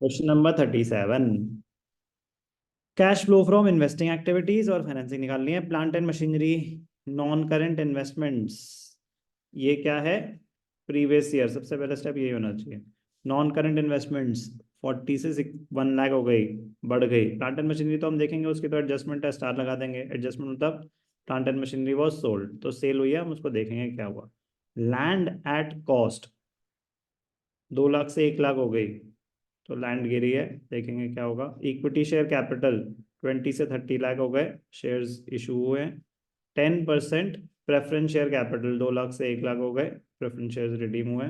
Question number 37। Cash flow from investing activities और financing निकालनी है। Plant and machinery, non current investments, ये क्या है? Previous year. सबसे पहला स्टेप यही होना चाहिए। नॉन करंट इन्वेस्टमेंट्स 40 से 1 लाख हो गई, बढ़ गई। प्लांट एंड मशीनरी तो हम देखेंगे, उसकी तो एडजस्टमेंट है, स्टार लगा देंगे। एडजस्टमेंट मतलब plant and machinery was sold, तो सेल हुई है, हम उसको देखेंगे क्या हुआ। लैंड एट कॉस्ट 2 लाख से 1 लाख हो गई, तो लैंड गिरी है, देखेंगे क्या होगा। इक्विटी शेयर कैपिटल 20 से 30 लाख हो गए, शेयर्स इशू हुए। 10% प्रेफरेंस शेयर कैपिटल 2 लाख से 1 लाख हो गए, प्रेफरेंस शेयर्स रिडीम हुए।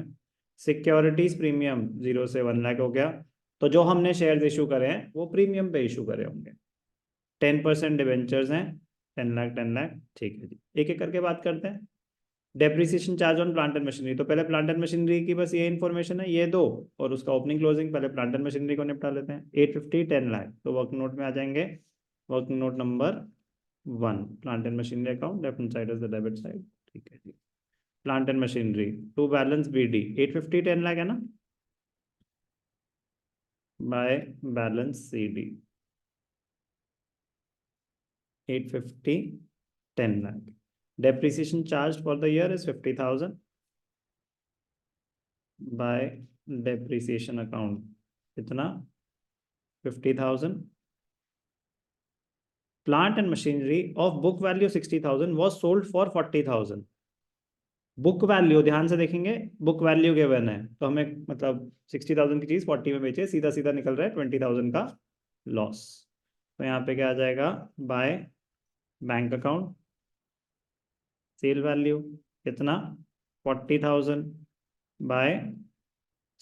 सिक्योरिटीज प्रीमियम 0 से 1 लाख हो गया, तो जो हमने शेयर्स इशू करे हैं वो प्रीमियम पे इशू करे होंगे। 10% डिवेंचर्स हैं, 10 लाख 10 लाख। ठीक है जी, एक एक करके बात करते हैं। Depreciation charge on plant and machinery, तो पहले प्लांट एंड मशीनरी की बस ये इन्फॉर्मेशन है, ये दो, और उसका ओपनिंग क्लोजिंग। पहले प्लांट एंड मशीनरी को निपटा लेते हैं। 850 10 लाख, तो वर्किंग नोट में आ जाएंगे। Working note number 1, plant and machinery account, left hand side is the debit side. ठीक है जी। Plant and machinery to balance BD 850 10 lakh है ना, by balance CD 850 10 lakh. Depreciation charge for the year is 50,000 by depreciation account, कितना? 50,000। Plant and machinery of book value 60,000 was sold for 40,000। Book value ध्यान से देखेंगे, book value given है, तो हमें मतलब 60,000 की चीज 40 में बेचे, सीधा सीधा निकल रहा है 20,000 का लॉस। तो यहाँ पे क्या आ जाएगा? By bank account cell value, कितना? 40,000 बाय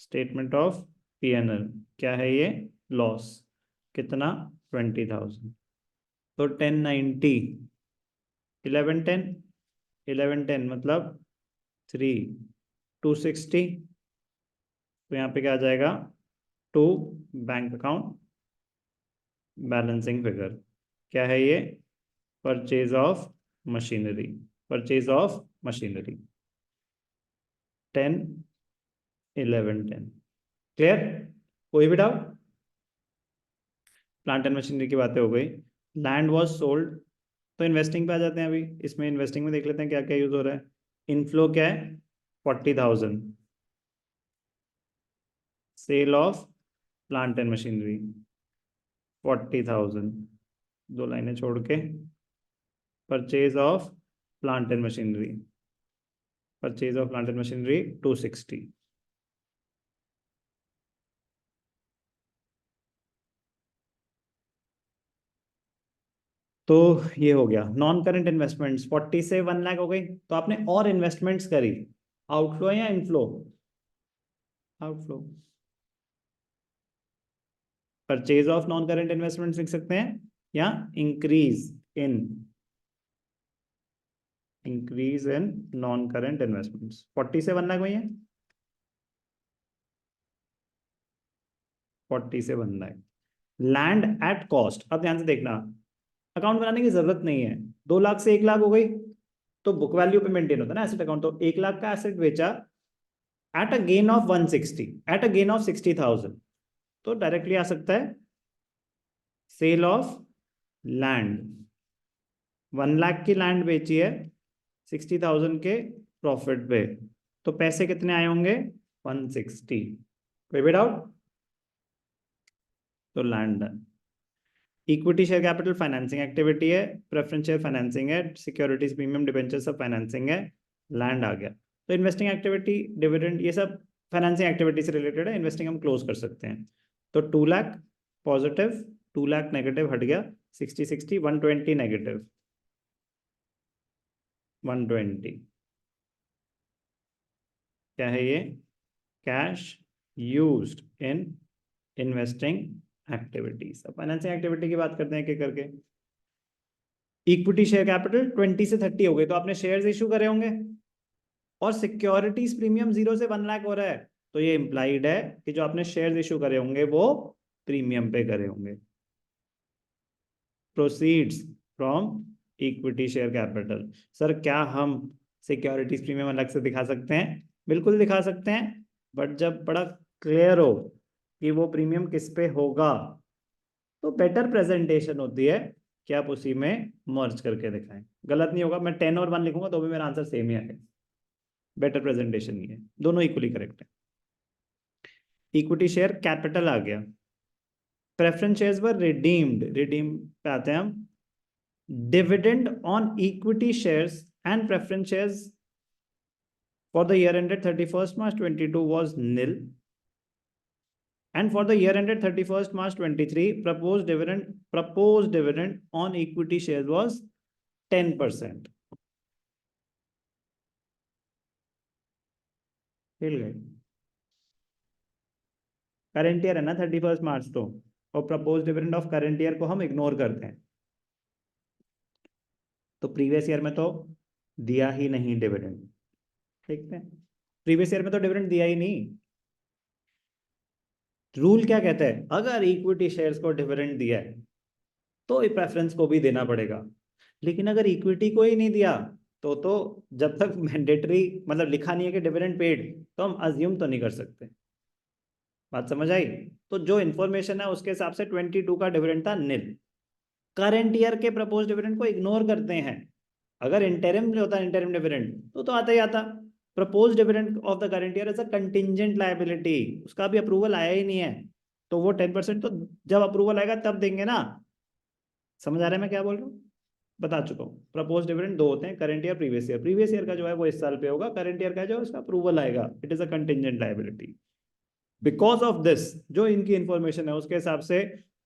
स्टेटमेंट ऑफ P&L, क्या है ये? लॉस, कितना? 20,000। तो 1090, 1110, 1110 मतलब 260। तो यहाँ पे क्या आ जाएगा? To bank account balancing figure, क्या है ये? Purchase of machinery, purchase of machinery 10 11 10। Clear? कोई भी डाउट? प्लांट एंड मशीनरी की बातें हो गई। लैंड वॉज सोल्ड, तो इन्वेस्टिंग पे आ जाते हैं। अभी इसमें इन्वेस्टिंग में देख लेते हैं क्या क्या यूज हो रहा है। इनफ्लो क्या है? 40,000। Sale of plant and machinery 40,000, दो लाइनें छोड़ के। Purchase of plant and machinery, purchase of plant and machinery 260। तो ये हो गया। नॉन करंट इन्वेस्टमेंट्स 40 से 1 लाख हो गई, तो आपने और इन्वेस्टमेंट्स करी, आउटफ्लो या inflow? Outflow. Purchase of non current investments लिख सकते हैं, या increase in, increase in non current investments. 40 से 1 लाख हुई है, 40 से 1 लाख। लैंड एट कॉस्ट, अब ध्यान से देखना, अकाउंट बनाने की जरूरत नहीं है। 2 लाख से 1 लाख हो गई, तो बुक वैल्यू पे मेंटेन होता है ना एसेट अकाउंट, तो 1 लाख का एसेट बेचा at a gain of 160, at a gain of 60,000, तो डायरेक्टली आ सकता है सेल ऑफ लैंड। 1 लाख की लैंड बेची है 60,000 के प्रॉफिट पे, तो पैसे कितने आए होंगे? 160। कोई भी डाउट? तो land done. Equity share capital financing activity है, प्रेफरेंस शेयर फाइनेंसिंग है, सिक्योरिटीज प्रीमियम डिबेंचर सब फाइनेंसिंग है। लैंड आ गया, तो इन्वेस्टिंग एक्टिविटी डिविडेंड ये सब फाइनेंसिंग एक्टिविटी से रिलेटेड है। इन्वेस्टिंग हम क्लोज कर सकते हैं। तो 2 लाख पॉजिटिव, 2 लाख नेगेटिव हट गया, 60 60 120 नेगेटिव 120। क्या है ये? Cash used in investing activities. अब फाइनेंसिंग एक्टिविटी की बात करते हैं एक करके। इक्विटी शेयर कैपिटल 20 से 30 हो गए, तो आपने शेयर्स इशू करे होंगे, और सिक्योरिटीज प्रीमियम 0 से 1 लाख हो रहा है, तो ये इंप्लाइड है कि जो आपने शेयर्स इशू करे होंगे वो प्रीमियम पे करे होंगे। Proceeds from equity share capital, sir क्या हम सिक्योरिटीज प्रीमियम अलग से दिखा सकते हैं? बिल्कुल दिखा सकते हैं, बट जब बड़ा क्लियर हो कि वो प्रीमियम किस पे होगा, तो बेटर प्रेजेंटेशन होती है कि आप उसी में मर्ज करके दिखाएं। गलत नहीं होगा, मैं 10 और 1 लिखूंगा तो भी मेरा आंसर सेम ही आएगा। बेटर प्रेजेंटेशन ही है, दोनों इक्वली करेक्ट है। इक्विटी शेयर कैपिटल आ गया। प्रेफरेंस शेयर्स वर रिडीम्ड, रिडीम पे आते हैं हम। Dividend on equity shares and preference shares for the year ended 31st March 22 was nil, and for the year ended 31st March 23 proposed dividend on equity shares was 10%. हिल गए। Current year है ना 31 मार्च तो, और propose dividend of current year को हम ignore करते हैं, तो प्रीवियस ईयर में तो दिया ही नहीं डिविडेंड। ठीक है, प्रीवियस ईयर में तो डिविडेंड दिया ही नहीं। रूल क्या कहता है, अगर इक्विटी शेयर्स को डिविडेंड दिया है तो प्रेफरेंस को भी देना पड़ेगा, लेकिन अगर इक्विटी को ही नहीं दिया तो जब तक मैंडेटरी मतलब लिखा नहीं है कि डिविडेंड पेड, तो हम अज्यूम तो नहीं कर सकते। बात समझ आई? तो जो इन्फॉर्मेशन है उसके हिसाब से 22 का डिविडेंड था निल। करंट ईयर के प्रपोज डिविडेंड को इग्नोर करते हैं। अगर इंटरिम होता है इंटरिम डिविडेंड तो आता ही आता। Propose dividend of the current year is a contingent liability, उसका भी अप्रूवल आया ही नहीं है, तो वो 10% तो जब अप्रूवल आएगा तब देंगे ना। समझ आ रहा है मैं क्या बोल रहा हूँ? बता चुका हूँ। प्रपोज डिविडेंड दो होते हैं, current year previous year. Previous year का जो है वो इस साल पे होगा, करंट ईयर का जो है उसका अप्रूवल आएगा, it is a contingent liability. Because of this जो इनकी इंफॉर्मेशन है उसके हिसाब से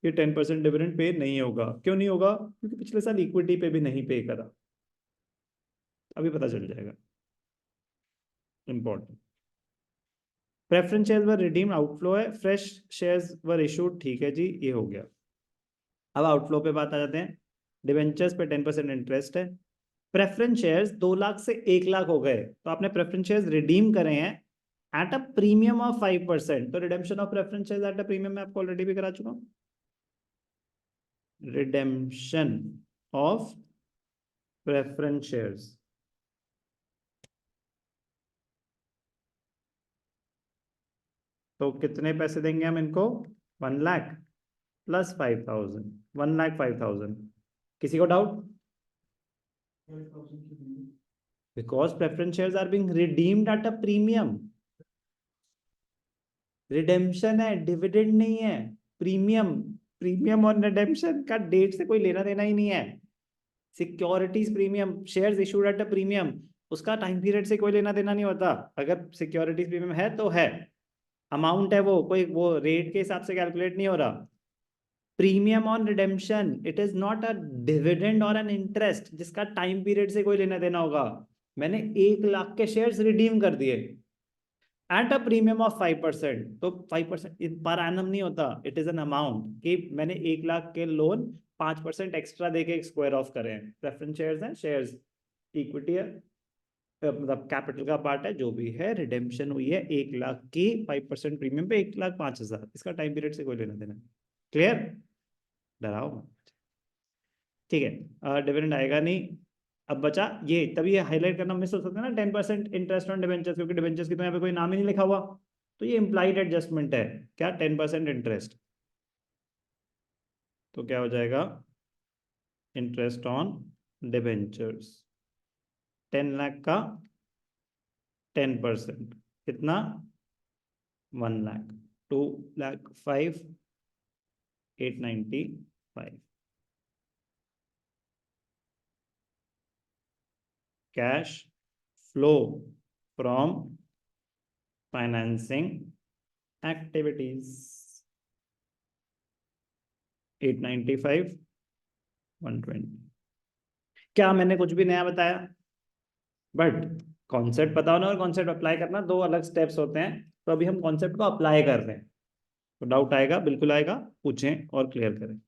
ये 10% डिविडेंड पे नहीं होगा। क्यों नहीं होगा? क्योंकि पिछले साल इक्विटी पे भी नहीं पे करा, अभी पता चल जाएगा। इंपॉर्टेंट। प्रेफरेंस शेयर्स वर रिडीम, आउटफ्लो है। फ्रेश शेयर्स वर इशूड, ठीक है जी, ये हो गया। अब आउटफ्लो पे बात आ जाते हैं। डिवेंचर्स पे 10% इंटरेस्ट है। प्रेफरेंस शेयर्स 2 लाख से 1 लाख हो गए, तो आपने प्रेफरेंस शेयर्स रिडीम करे हैं एट अ प्रीमियम ऑफ 5%, तो redemption of preference shares at a premium मैं आपको ऑलरेडी भी करा चुका हूं। रिडेम्पशन ऑफ प्रेफरेंस शेयर्स, तो कितने पैसे देंगे हम इनको? 1 लाख प्लस 5,000, 1,05,000। किसी को doubt? Because preference shares are being redeemed at a premium. Redemption है, डिविडेंड नहीं है। प्रीमियम, प्रीमियम और रिडेम्पशन का डेट से कोई लेना देना ही नहीं है। Securities premium, shares issued at a premium, उसका टाइम पीरियड से कोई लेना देना नहीं होता। अगर सिक्योरिटीज प्रीमियम है तो है, अमाउंट है वो, कोई वो रेट के हिसाब से कैलकुलेट नहीं हो रहा। Premium on redemption, it is not a dividend और एन इंटरेस्ट जिसका टाइम पीरियड से कोई लेना देना होगा। मैंने 1 लाख के शेयर्स रिडीम कर दिए एट अ प्रीमियम ऑफ 5%, तो 5% पर एनम नहीं होता, इट इज एन अमाउंट कि मैंने 1 लाख के लोन 5% एक्स्ट्रा देके स्क्वायर ऑफ करें। प्रेफरेंस शेयर्स हैं, शेयर्स इक्विटी है, मतलब कैपिटल का पार्ट है, जो भी है। रिडेम्पशन हुई है 1 लाख की 5% प्रीमियम पे, 1,05,000, इसका टाइम पीरियड से कोई लेना देना। क्लियर? डराओ मत। ठीक है, डिविडेंड आएगा नहीं। अब बचा ये, तभी ये हाईलाइट करना मिस हो सकता है ना, 10% इंटरेस्ट ऑन डिवेंचर्स, क्योंकि डिवेंचर्स की तो यहाँ पे कोई नाम ही नहीं लिखा हुआ, तो ये इम्प्लाइड एडजस्टमेंट है। क्या? 10% इंटरेस्ट, तो क्या हो जाएगा? इंटरेस्ट ऑन डिवेंचर्स 10 लाख का 10% कितना? 1 lakh, 2,05,895। Cash flow from financing activities 895, 120। क्या मैंने कुछ भी नया बताया? बट कॉन्सेप्ट पता होना और कॉन्सेप्ट अप्लाई करना दो अलग स्टेप्स होते हैं, तो अभी हम कॉन्सेप्ट को अप्लाई कर रहे हैं, तो डाउट आएगा, बिल्कुल आएगा, पूछें और क्लियर करें।